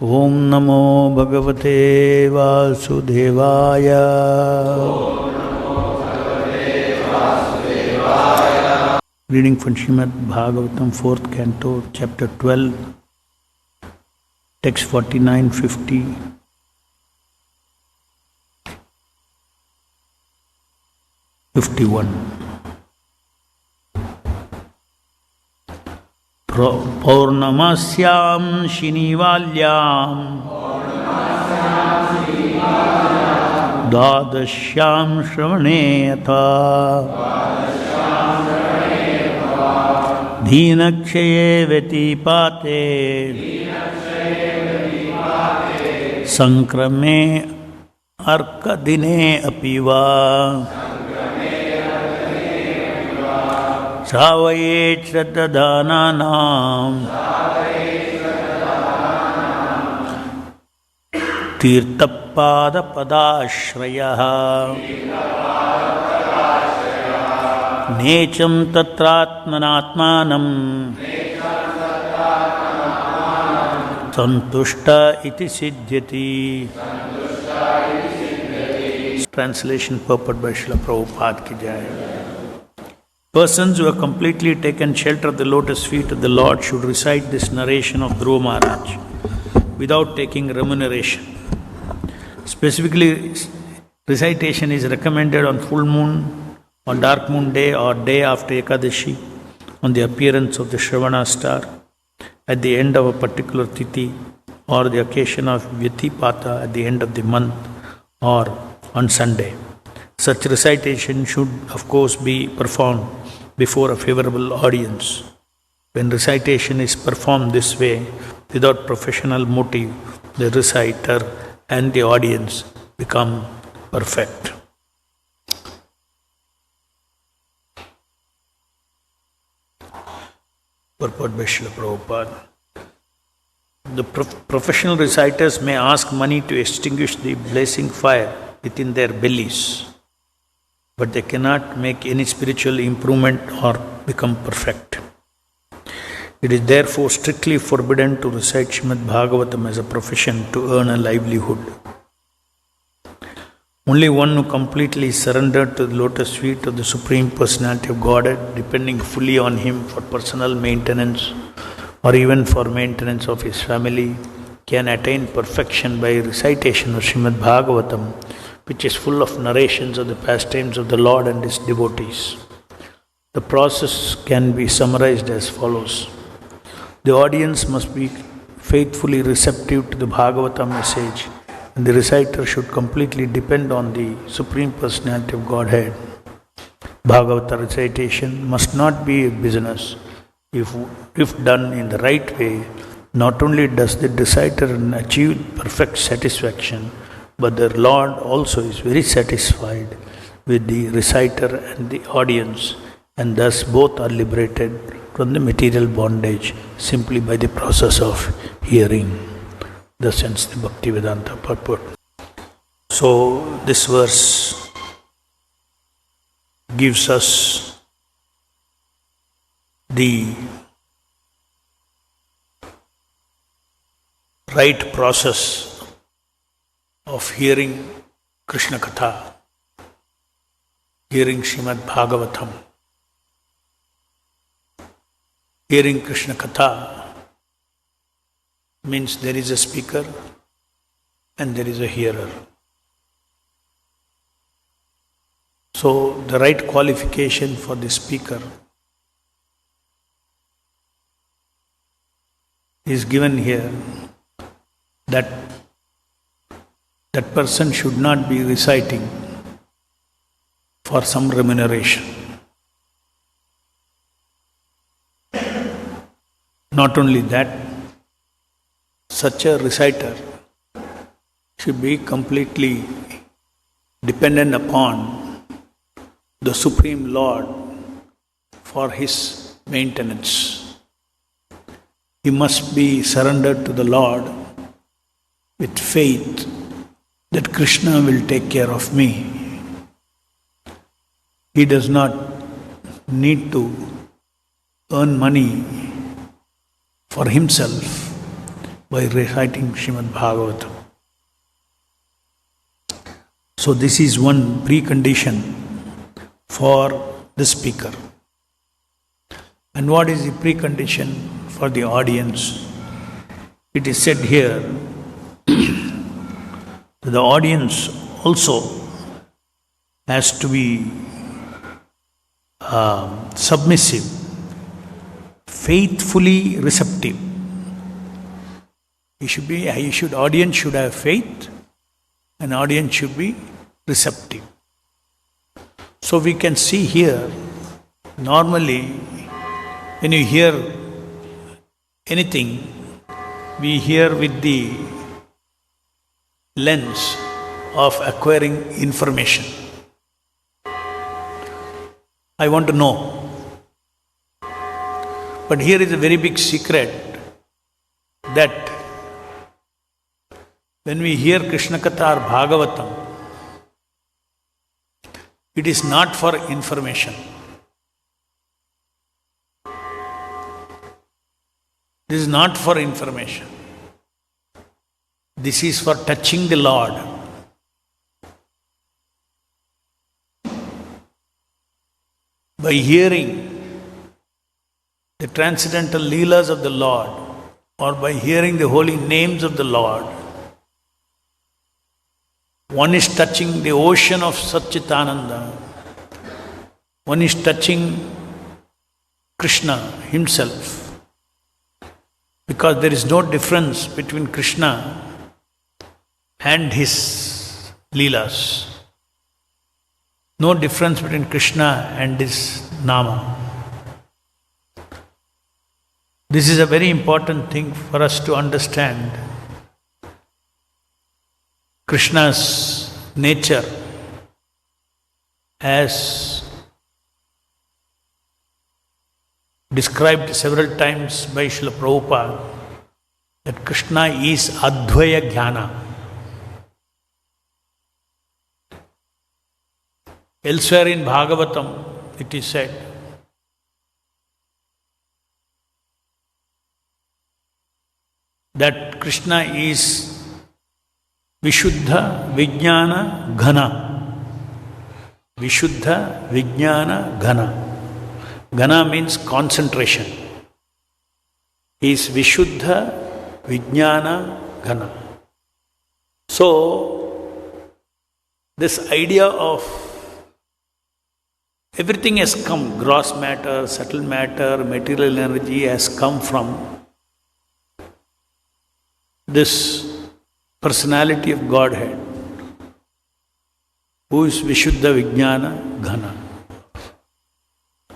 Om Namo Bhagavate Vasudevaya. Reading from Srimad Bhagavatam, 4th Canto, Chapter 12, Text 49, 50, 51. Paurnamasyam Shinivalyam Dadashyam Shravaneyatha Dhinakshaye Vetipate Sankrame Arkadine Apiva Savayet Shraddhadananam Tirthapada Padashrayaha Necham Tatratmanatmanam Santushta iti siddhyati. Translation purport by Srila Prabhupada ki jai. Persons who have completely taken shelter of the lotus feet of the Lord should recite this narration of Dhruva Maharaj without taking remuneration. Specifically, recitation is recommended on full moon, on dark moon day or day after Ekadashi, on the appearance of the Shravana star, at the end of a particular tithi, or the occasion of Vyatipata at the end of the month, or on Sunday. Such recitation should, of course, be performed before a favorable audience. When recitation is performed this way, without professional motive, the reciter and the audience become perfect. Purport by Srila Prabhupada. The professional reciters may ask money to extinguish the blazing fire within their bellies, but they cannot make any spiritual improvement or become perfect. It is therefore strictly forbidden to recite Srimad Bhagavatam as a profession to earn a livelihood. Only one who completely surrendered to the lotus feet of the Supreme Personality of Godhead, depending fully on Him for personal maintenance or even for maintenance of his family, can attain perfection by recitation of Srimad Bhagavatam, which is full of narrations of the pastimes of the Lord and His devotees. The process can be summarized as follows. The audience must be faithfully receptive to the Bhagavatam message, and the reciter should completely depend on the Supreme Personality of Godhead. Bhagavata recitation must not be a business. If done in the right way, not only does the reciter achieve perfect satisfaction, but the Lord also is very satisfied with the reciter and the audience, and thus both are liberated from the material bondage simply by the process of hearing. Thus ends the Bhaktivedanta purport. So this verse gives us the right process of hearing Krishna Katha, hearing Srimad Bhagavatam. Hearing Krishna Katha means there is a speaker and there is a hearer. So the right qualification for the speaker is given here, that person should not be reciting for some remuneration. Not only that, such a reciter should be completely dependent upon the Supreme Lord for his maintenance. He must be surrendered to the Lord with faith that Krishna will take care of me. He does not need to earn money for himself. by reciting Srimad Bhagavatam. So this is one precondition for the speaker. And what is the precondition for the audience? It is said here that the audience also has to be submissive, faithfully receptive. Audience should have faith, and audience should be receptive. So we can see here, normally when you hear anything, we hear with the lens of acquiring information. I want to know. But here is a very big secret, that when we hear Krishna Katha or Bhagavatam, it is not for information. This is not for information. This is for touching the Lord. By hearing the transcendental leelas of the Lord, or by hearing the holy names of the Lord, one is touching the ocean of Satchitananda. One is touching Krishna himself. Because there is no difference between Krishna and his leelas. No difference between Krishna and his nama. This is a very important thing for us to understand. Krishna's nature as described several times by Srila Prabhupada, that Krishna is Advaya Jnana. Elsewhere in Bhagavatam it is said that Krishna is Vishuddha Vijnana Ghana. Vishuddha Vijnana Ghana. Ghana means concentration. He is Vishuddha Vijnana Ghana. So, this idea of everything has come, gross matter, subtle matter, material energy has come from this personality of Godhead, who is Vishuddha Vijnana Ghana,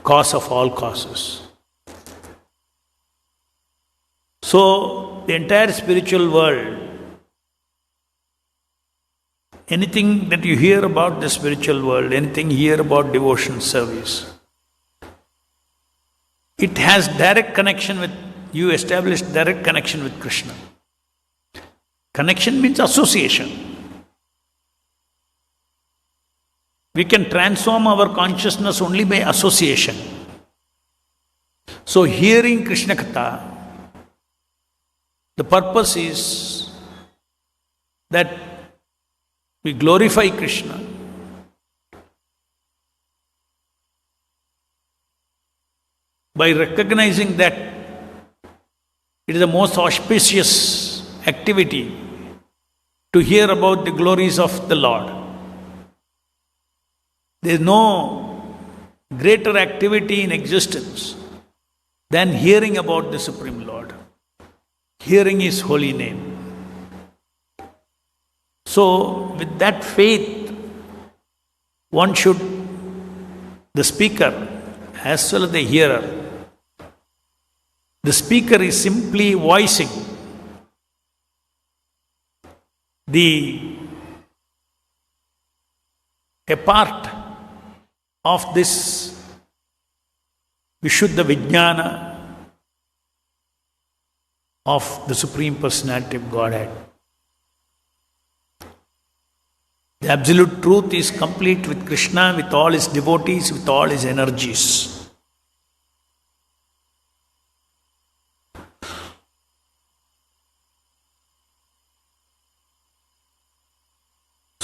cause of all causes. So, the entire spiritual world, anything that you hear about the spiritual world, anything you hear about devotion service, it has direct connection with, you establish direct connection with Krishna. Connection means association. We can transform our consciousness only by association. So hearing Krishna Katha, the purpose is that we glorify Krishna. By recognizing that it is the most auspicious activity to hear about the glories of the Lord. There is no greater activity in existence than hearing about the Supreme Lord, hearing His holy name. So, with that faith, one should, the speaker as well as the hearer, the speaker is simply voicing a part of this Vishuddha Vijnana of the Supreme Personality of Godhead. The absolute truth is complete with Krishna, with all his devotees, with all his energies.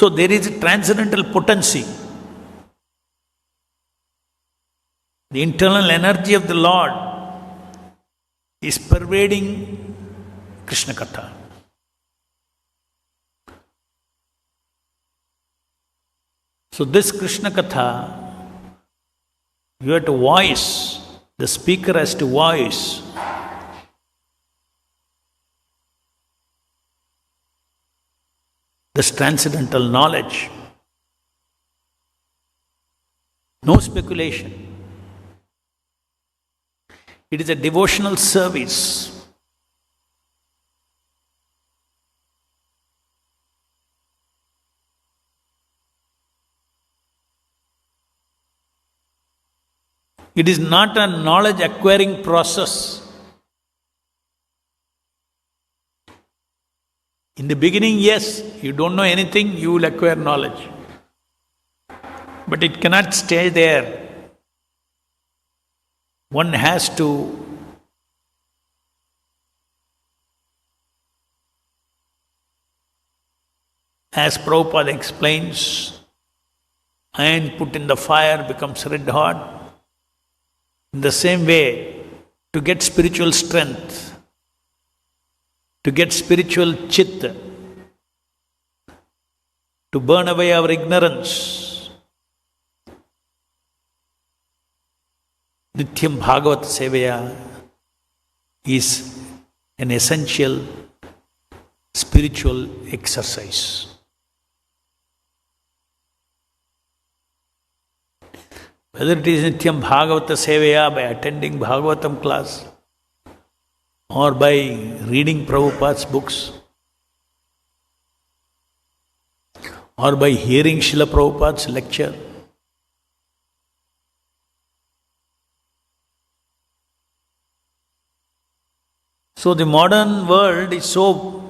So there is a transcendental potency. The internal energy of the Lord is pervading Krishna Katha. So this Krishna Katha, you have to voice, the speaker has to voice this transcendental knowledge. No speculation. It is a devotional service. It is not a knowledge acquiring process. In the beginning, yes, you don't know anything, you will acquire knowledge. But it cannot stay there. One has to as Prabhupada explains, iron put in the fire becomes red hot. In the same way, to get spiritual strength, to get spiritual chitta, to burn away our ignorance, Nityam Bhagavat Sevaya is an essential spiritual exercise. Whether it is Nityam Bhagavata Sevaya by attending Bhagavatam class or by reading Prabhupada's books or by hearing Srila Prabhupada's lecture. So the modern world is so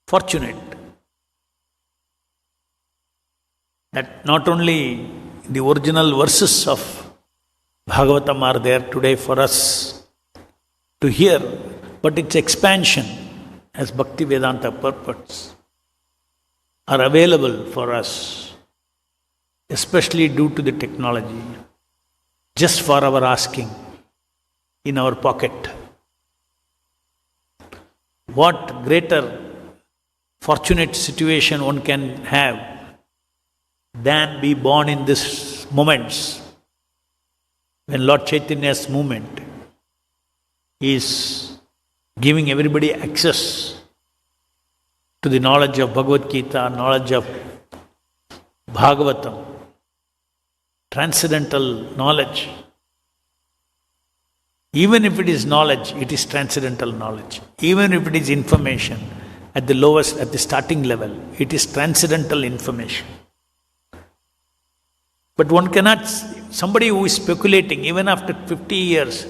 fortunate that not only the original verses of Bhagavatam are there today for us to hear, but its expansion as Bhaktivedanta purports are available for us, especially due to the technology, just for our asking, in our pocket. What greater fortunate situation one can have than be born in these moments when Lord Chaitanya's movement is giving everybody access to the knowledge of Bhagavad Gita, knowledge of Bhagavatam, transcendental knowledge. Even if it is knowledge, it is transcendental knowledge. Even if it is information at the lowest, at the starting level, it is transcendental information. But one cannot, somebody who is speculating, even after 50 years,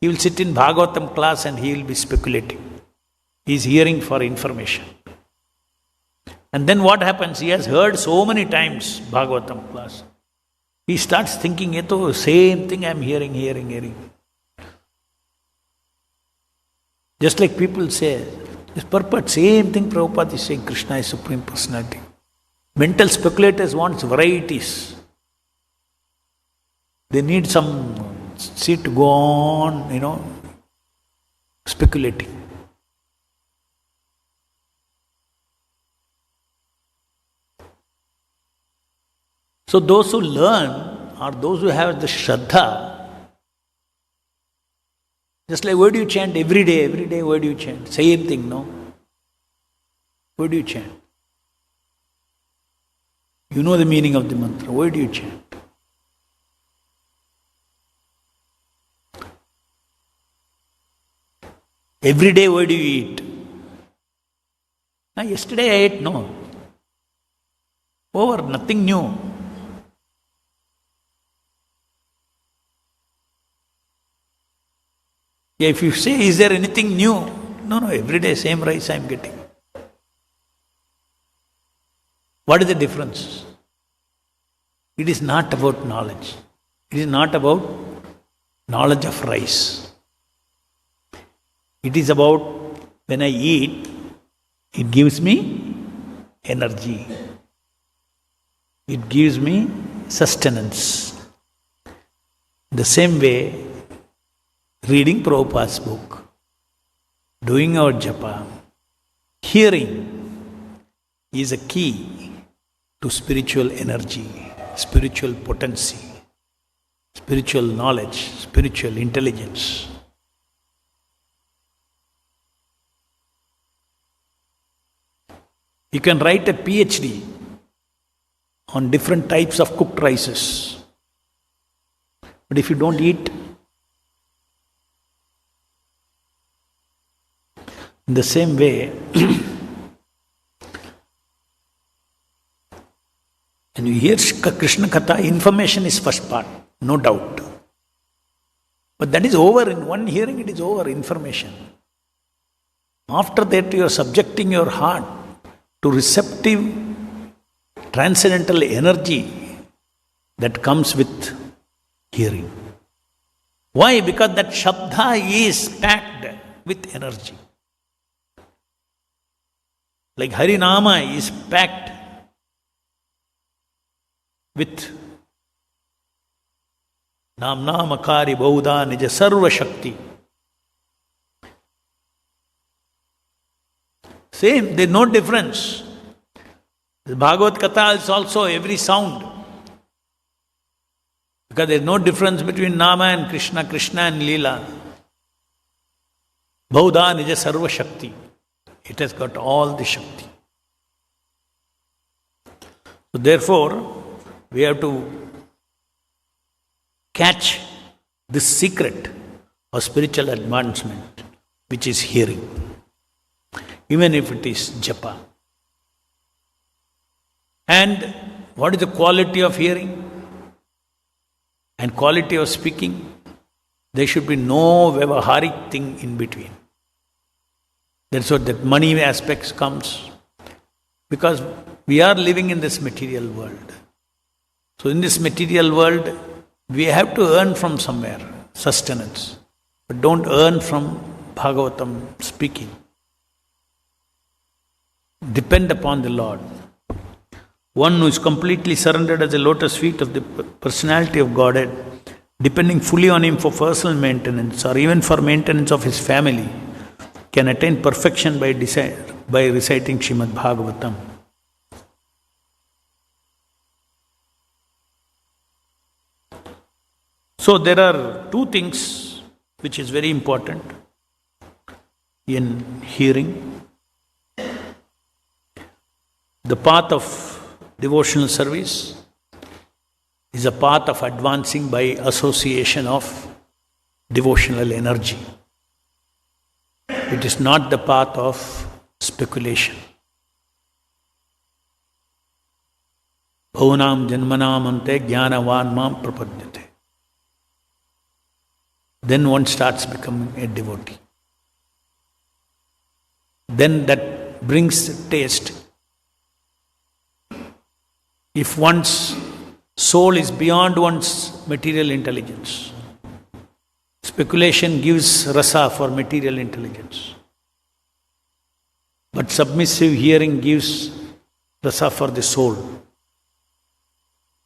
he will sit in Bhagavatam class and he will be speculating. He is hearing for information. And then what happens? He has heard so many times Bhagavatam class. He starts thinking, "Eto same thing I am hearing. Just like people say, this purport, same thing Prabhupada is saying, Krishna is Supreme Personality. Mental speculators want varieties. They need some seed to go on, speculating. So those who learn are those who have the Shraddha. Just like, why do you chant every day, why do you chant? Same thing, no? Why do you chant? You know the meaning of the mantra, why do you chant? Every day, why do you eat? Yesterday I ate, no. Over, nothing new. If you say, is there anything new? No, every day same rice I am getting. What is the difference? It is not about knowledge. It is not about knowledge of rice. It is about when I eat, it gives me energy. It gives me sustenance. The same way, reading Prabhupada's book, doing our japa, hearing is a key to spiritual energy, spiritual potency, spiritual knowledge, spiritual intelligence. You can write a PhD on different types of cooked rices. But if you don't eat, in the same way, when you hear Krishna Katha, information is first part, no doubt. But that is over. In one hearing, it is over, information. After that, you are subjecting your heart to receptive, transcendental energy that comes with hearing. Why? Because that Shabda is packed with energy. Like Harinama is packed with Namnamakari Bauda Nija Sarva Shakti. Same, there is no difference. The Bhagavad Katha is also every sound. Because there is no difference between Nama and Krishna, Krishna and Leela. Bauda Nija Sarva Shakti. It has got all the Shakti. So therefore, we have to catch this secret of spiritual advancement, which is hearing. Even if it is japa. And what is the quality of hearing? And quality of speaking? There should be no vyavaharik thing in between. That's what that money aspects comes. Because we are living in this material world. So in this material world, we have to earn from somewhere, sustenance. But don't earn from Bhagavatam speaking. Depend upon the Lord. One who is completely surrendered at the lotus feet of the personality of Godhead, depending fully on Him for personal maintenance or even for maintenance of his family, can attain perfection by reciting Srimad Bhagavatam. So there are two things which is very important in hearing. The path of devotional service is a path of advancing by association of devotional energy. It is not the path of speculation. Bhavanam janmanam ante jnanavan mam prapadyate. Then one starts becoming a devotee. Then that brings taste. If one's soul is beyond one's material intelligence, speculation gives rasa for material intelligence. But submissive hearing gives rasa for the soul.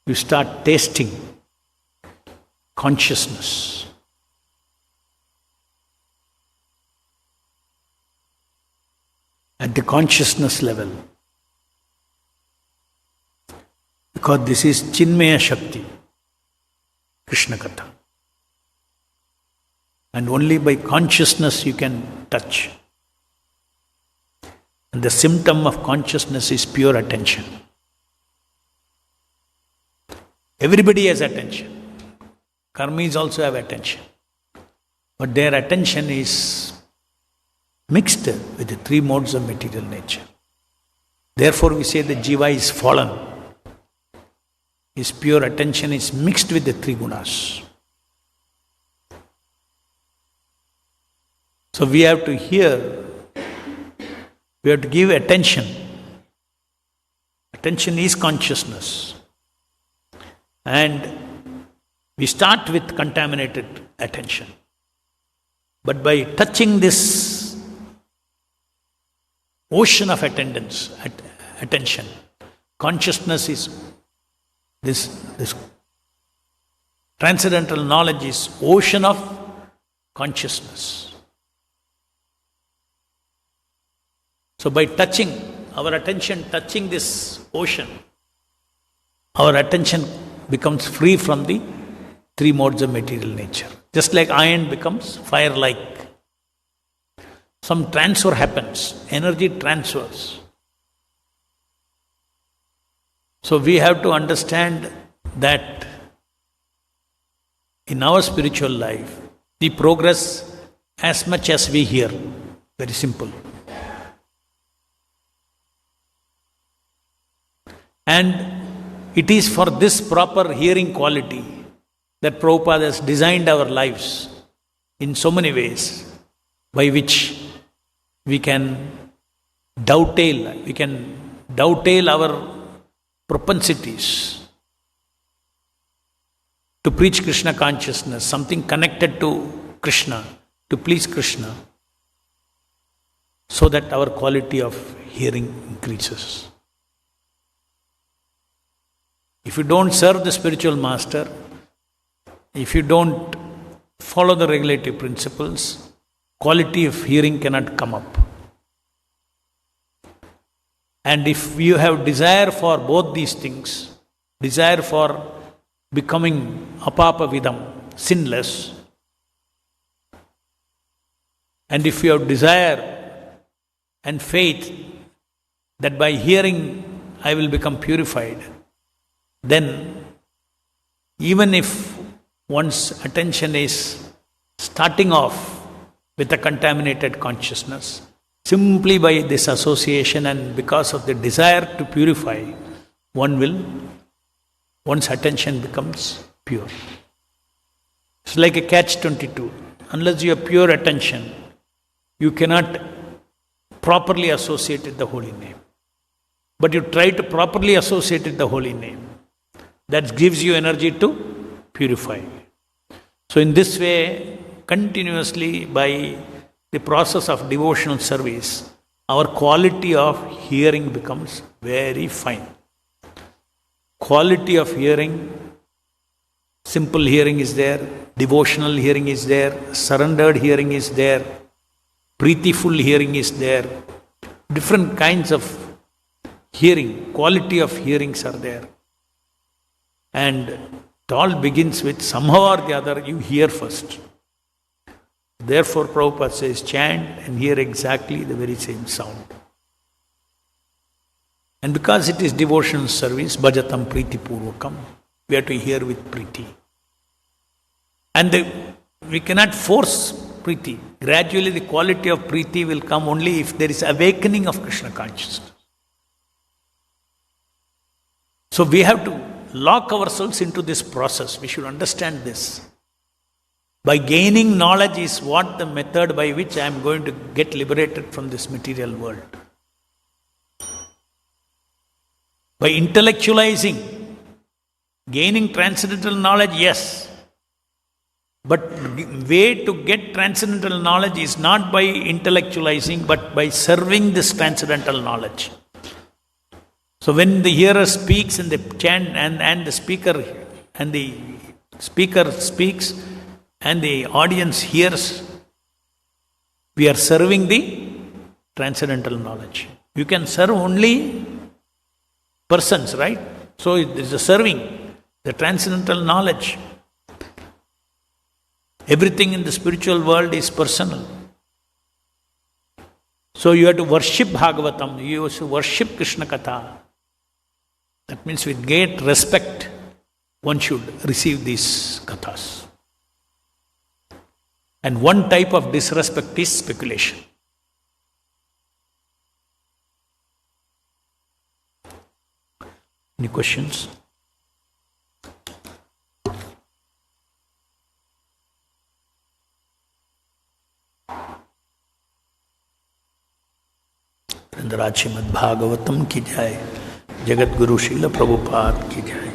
You start tasting consciousness. At the consciousness level. Because this is Chinmaya Shakti, Krishna Katha. And only by consciousness you can touch. And the symptom of consciousness is pure attention. Everybody has attention. Karmis also have attention. But their attention is mixed with the three modes of material nature. Therefore we say the jiva is fallen. His pure attention is mixed with the three gunas. So we have to hear, we have to give attention. Attention is consciousness. And we start with contaminated attention. But by touching this ocean of attention. Consciousness is this transcendental knowledge is ocean of consciousness. So by touching, our attention touching this ocean, our attention becomes free from the three modes of material nature. Just like iron becomes fire-like. Some transfer happens, energy transfers. So we have to understand that in our spiritual life, we progress as much as we hear. Very simple. And it is for this proper hearing quality that Prabhupada has designed our lives in so many ways by which we can dovetail our propensities to preach Krishna consciousness, something connected to Krishna, to please Krishna, so that our quality of hearing increases. If you don't serve the spiritual master, if you don't follow the regulative principles, quality of hearing cannot come up. And if you have desire for both these things, desire for becoming apapavidam, sinless, and if you have desire and faith that by hearing I will become purified, then even if one's attention is starting off with a contaminated consciousness, simply by this association and because of the desire to purify, one's attention becomes pure. It's like a catch-22. Unless you have pure attention, you cannot properly associate with the holy name. But you try to properly associate with the holy name. That gives you energy to purify. So in this way, continuously by the process of devotional service, our quality of hearing becomes very fine. Quality of hearing, simple hearing is there, devotional hearing is there, surrendered hearing is there, preetiful hearing is there, different kinds of hearing, quality of hearings are there. And it all begins with somehow or the other you hear first. Therefore Prabhupada says, chant and hear exactly the very same sound. And because it is devotional service, bhajatam priti purvakam, we have to hear with priti. And we cannot force priti. Gradually the quality of priti will come only if there is awakening of Krishna consciousness. So we have to lock ourselves into this process. We should understand this. By gaining knowledge is what the method by which I am going to get liberated from this material world. By intellectualizing, gaining transcendental knowledge, yes. But way to get transcendental knowledge is not by intellectualizing, but by serving this transcendental knowledge. So when the hearer speaks and the chant and the speaker speaks and the audience hears, we are serving the transcendental knowledge. You can serve only persons, right? So it is a serving, the transcendental knowledge. Everything in the spiritual world is personal. So you have to worship Bhagavatam, you have to worship Krishna Katha. That means with great respect, one should receive these kathas. And one type of disrespect is speculation. Any questions? Srimad Bhagavatam ki jai, Jagat Guru Srila Prabhupada ki jai.